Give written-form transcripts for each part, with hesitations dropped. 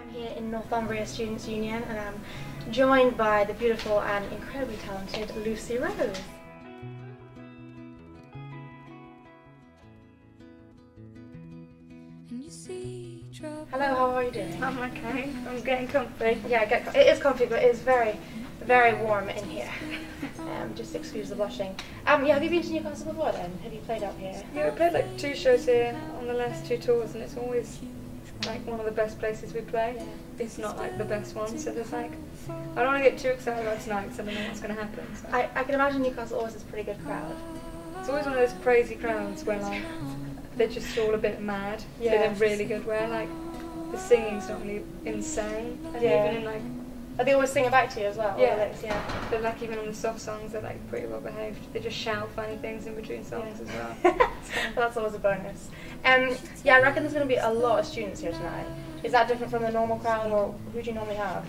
I'm here in Northumbria Students' Union and I'm joined by the beautiful and incredibly talented Lucy Rose. Hello, how are you doing? I'm okay. I'm getting comfy. Yeah, it is comfy, but it is very, very warm in here. Just excuse the blushing. Yeah, have you been to Newcastle before then? Have you played up here? Yeah, we played like 2 shows here on the last 2 tours, and it's always like one of the best places we play. Yeah. It's not like the best one, so there's like, I don't want to get too excited about tonight because I don't know what's going to happen. So. I can imagine Newcastle always has a pretty good crowd. It's always one of those crazy crowds where like they're just all a bit mad, yeah. In a really good way. Like the singing's not really insane, and even in like. Are they always singing back to you as well? Yeah, But like even on the soft songs, they're like pretty well behaved. They just shout funny things in between songs as well. That's always a bonus. Yeah, I reckon there's going to be a lot of students here tonight. Is that different from the normal crowd, or who do you normally have?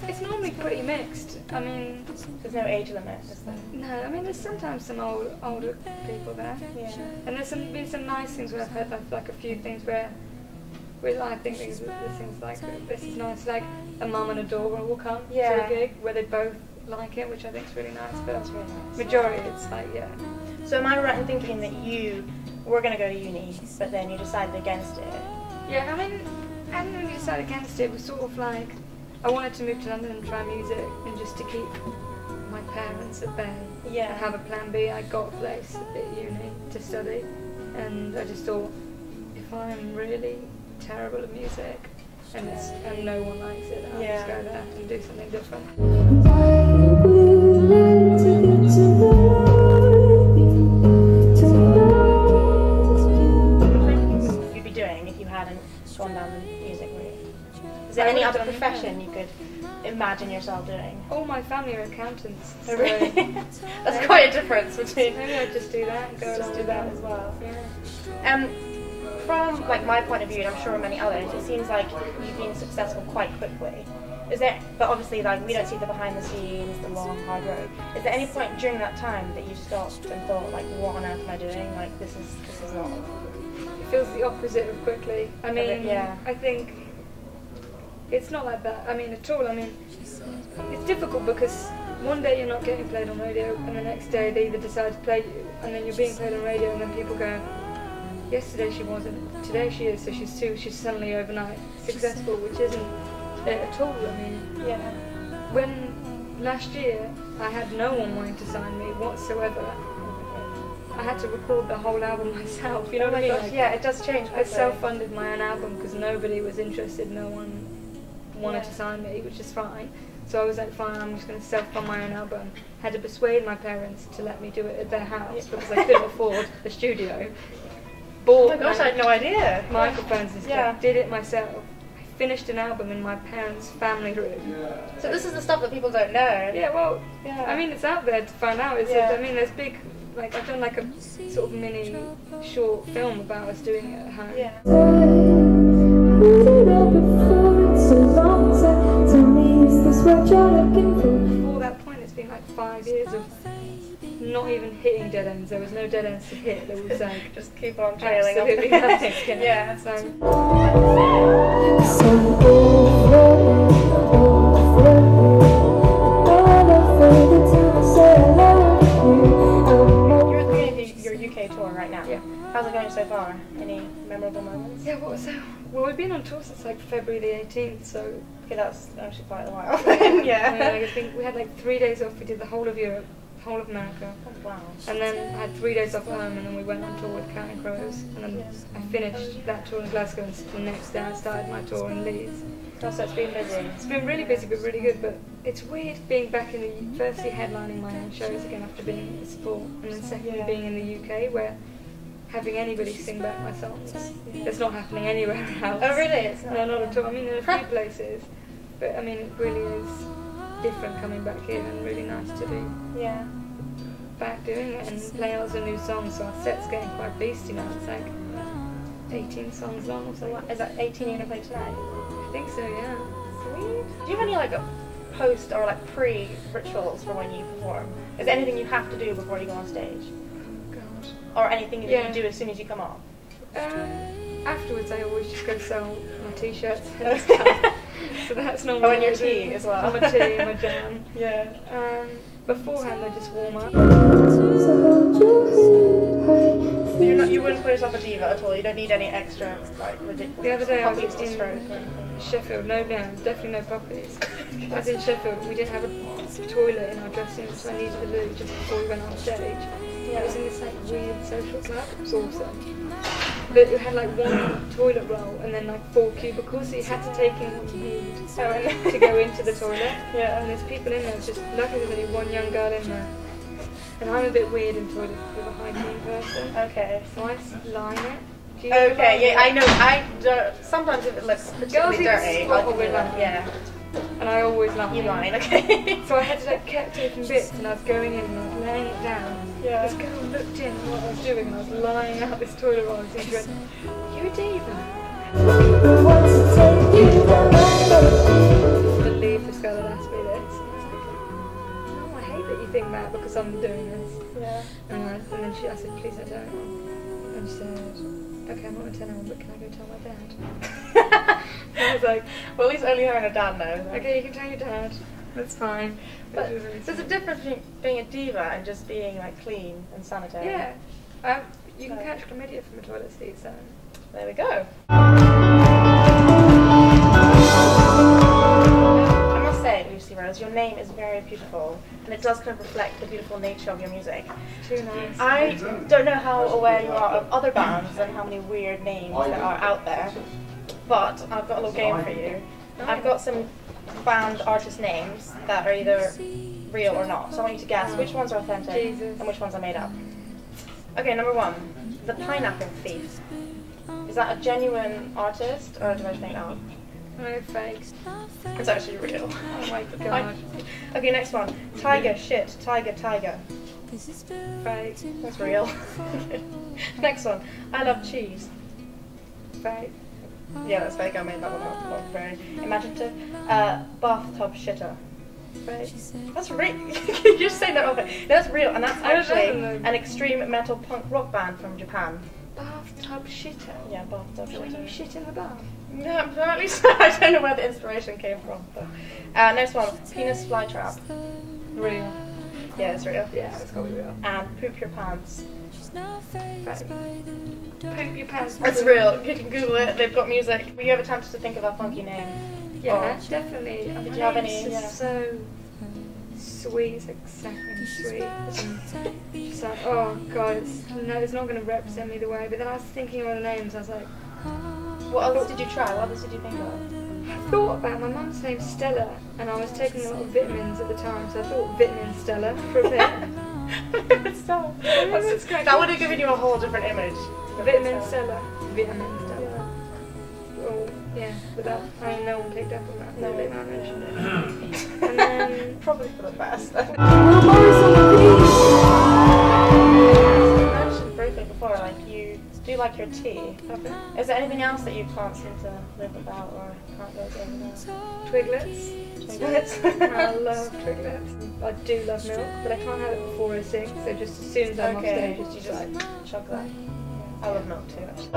It's normally pretty mixed. I mean, there's no age limit, is there? No, I mean there's sometimes some older people there. Yeah. And there's been some nice things where I've heard like a few things where I think things like this is nice, like a mum and a daughter will come to a gig where they both like it, which I think is really nice. But that's really nice. Majority, it's like So am I right in thinking that you were going to go to uni, but then you decided against it? Yeah, I mean, I didn't really decide against it. It was sort of like I wanted to move to London and try music, and just to keep my parents at bay. Yeah. And have a plan B. I got a place at uni to study, and I just thought, if I'm really terrible at music and no one likes it, I'll just go there and do something different. What would you be doing if you hadn't gone down the music route? Is there any other profession you could imagine yourself doing? All my family are accountants. So that's quite a difference between. Maybe I'd just do that and go just do that as well. Yeah. From like my point of view, and I'm sure many others, it seems like you've been successful quite quickly. Is there? But obviously, like we don't see the behind the scenes, the long hard road. Is there any point during that time that you stopped and thought, like, what on earth am I doing? Like this is not. It feels the opposite of quickly. I mean, I think it's not like that. I mean, at all. I mean, it's difficult because one day you're not getting played on radio, and the next day they either decide to play you, and then you're being played on radio, and then people go, yesterday she wasn't, today she is, so she's suddenly overnight successful, which isn't it at all. I mean, when last year I had no one wanting to sign me whatsoever, I had to record the whole album myself, you know what I mean? Gosh, yeah, it does change quickly. I self-funded my own album because nobody was interested, no one wanted to sign me, which is fine. So I was like, fine, I'm just going to self-fund my own album. Had to persuade my parents to let me do it at their house because I couldn't afford the studio. Oh my gosh, I had no idea. Microphones and stuff. Did it myself. I finished an album in my parents' family room. So this is the stuff that people don't know. Yeah, well, I mean, it's out there to find out. I mean, there's big, like, I've done like a sort of mini short film about us doing it at home. Yeah. Before that point, it's been like 5 years of not even hitting dead ends. There was no dead ends to hit. There was like just keep on trailing. Absolutely nothing. Yeah. So. You're at the beginning of your UK tour right now. Yeah. How's it going so far? Any memorable moments? Yeah. Well, we've been on tour since like February the 18th, so. Okay, that's actually quite a while. I think we had like 3 days off. We did the whole of Europe, whole of America. Oh, wow. And then I had 3 days off home, and then we went on tour with Counting Crows. And then I finished that tour in Glasgow, and the next day I started my tour in Leeds. Oh, so it's been busy. It's been really busy, but really good. But it's weird being back in the firstly headlining my own shows again after being in sport, and then secondly being in the UK where having anybody sing back my songs. It's not happening anywhere else. Oh really? It's not? No, not at all. I mean, in a few places, but I mean, it really is different coming back here, and really nice to be back doing it and playing lots of new songs. So our set's getting quite beastie now. It's like 18 songs long or something. Is that 18 you're gonna play tonight? I think so, yeah. Sweet. Do you have any like post or like pre rituals for when you perform? Is there anything you have to do before you go on stage? Oh, God. Or anything that you do as soon as you come off? afterwards I always just go sell my t-shirts and stuff. So that's not. Oh, and your tea as well. And my tea and my jam. Yeah. Beforehand I just warm up. You wouldn't put yourself a diva at all. You don't need any extra like ridiculous. The other day I was to stroke. in Sheffield. No, definitely no puppies. I was in Sheffield. We didn't have a toilet in our dressing room, so I needed a loo just before we went on stage. Yeah. It was in this like weird social club. It was awesome. But it had like one toilet roll and then like 4 cubicles, so you had to take in what you need to go into the toilet. Yeah. And there's people in there. Just luckily there's only one young girl in there. And I'm a bit weird in toilets with a hygiene person. Okay. So I line it. Okay, yeah, I know. I don't. Sometimes if it looks particularly dirty, I'll do that. Yeah. And I always line. You line, okay. So I had to like kept taking bits, and I was going in and I was laying it down. Yeah. This girl looked in at what I was doing, and I was lying out this toilet roll. And she went, "You're a diva." I believe this girl had asked me this. I hate that you think that because I'm doing this. Yeah. And then I said, please don't. And she said, okay, I'm not going to tell anyone, but can I go tell my dad? I was like, well, at least only her and her dad know. Okay, you can tell your dad. That's fine. But there's a difference between being a diva and just being like clean and sanitary. Yeah. You can catch chlamydia from a toilet seat, so there we go. Rose, your name is very beautiful, and it does kind of reflect the beautiful nature of your music. Too nice. I don't know how aware you are of other bands and how many weird names there are out there, but I've got a little game for you. I've got some band artist names that are either real or not, so I want you to guess which ones are authentic and which ones are made up. Okay, number 1, The Pineapple Thief. Is that a genuine artist, or did I think that? No, fake. It's actually real. Oh my god. Okay, next one. Tiger shit. Tiger. Fake. That's real. Next one. I love cheese. Fake. Yeah, that's fake. I made that one up. Not very imaginative. Bathtub shitter. Fake. That's real. You're just saying that over. That's real, and that's actually an extreme metal punk rock band from Japan. Bathtub shitter? Yeah, bathtub shitter. When you shit in the bath? Yeah, apparently so. I don't know where the inspiration came from. But next one, penis flytrap. Real. Yeah, it's real. Yeah, it's gotta be real. And poop your pants. Poop your pants. It's real. You can Google it. They've got music. Were you ever tempted to think of a funky name? Yeah, definitely. Did you have any? Yeah. So sweet, it's like saccharine sweet. It's like, oh god, it's not going to represent me the way. But then I was thinking of all the names. I was like, what others did you try? What others did you think of? I thought about my mum's name's Stella, and I was taking a lot of vitamins at the time, so I thought Vitamin Stella for a bit. Stella. That would have given you a whole different image. Vitamin Stella. Vitamin Stella. Well, yeah, but that, I mean, no one picked up on that. No, they mentioned it. And then probably for the best. You mentioned briefly before, like you do like your tea. Okay. Is there anything else that you can't seem to live without or can't go without? Twiglets. I love twiglets. I do love milk, but I can't have it before I sing, so just as soon as I'm off stage, you just like chug that. I love milk too, actually.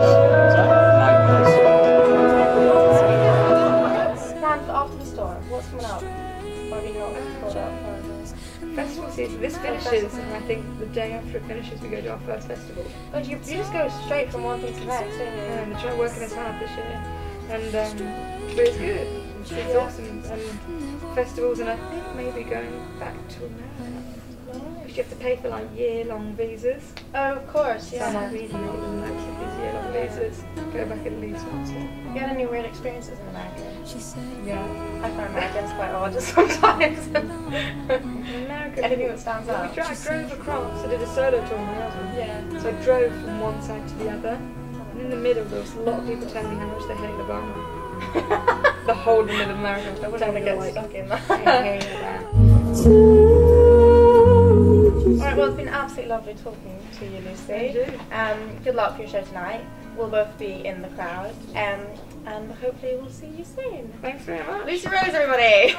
Plans for after the store? What's coming up? What have you got called out for? Festival season. This finishes, and I think the day after it finishes, we go to our first festival. But you just go straight from one thing to the next, don't you? And I try working as hard this year, and but it's good. It's awesome, and festivals, and I think maybe going back to America. Because you have to pay for like year-long visas. Oh, of course, yeah. So I'm like really relaxed with these year-long visas. Go back at least once more. Have you had any weird experiences in America? Yeah. I find Americans quite odd sometimes. America. Anything that stands out? I drove across. I did a solo tour with my husband. Yeah. So I drove from one side to the other. And in the middle there was a lot of people telling me how much they hate Obama. The whole middle of America. I wouldn't want to get stuck in that. Alright, well, it's been absolutely lovely talking to you, Lucy. Good luck for your show tonight. We'll both be in the crowd, and hopefully we'll see you soon. Thanks very much. Lucy Rose, everybody!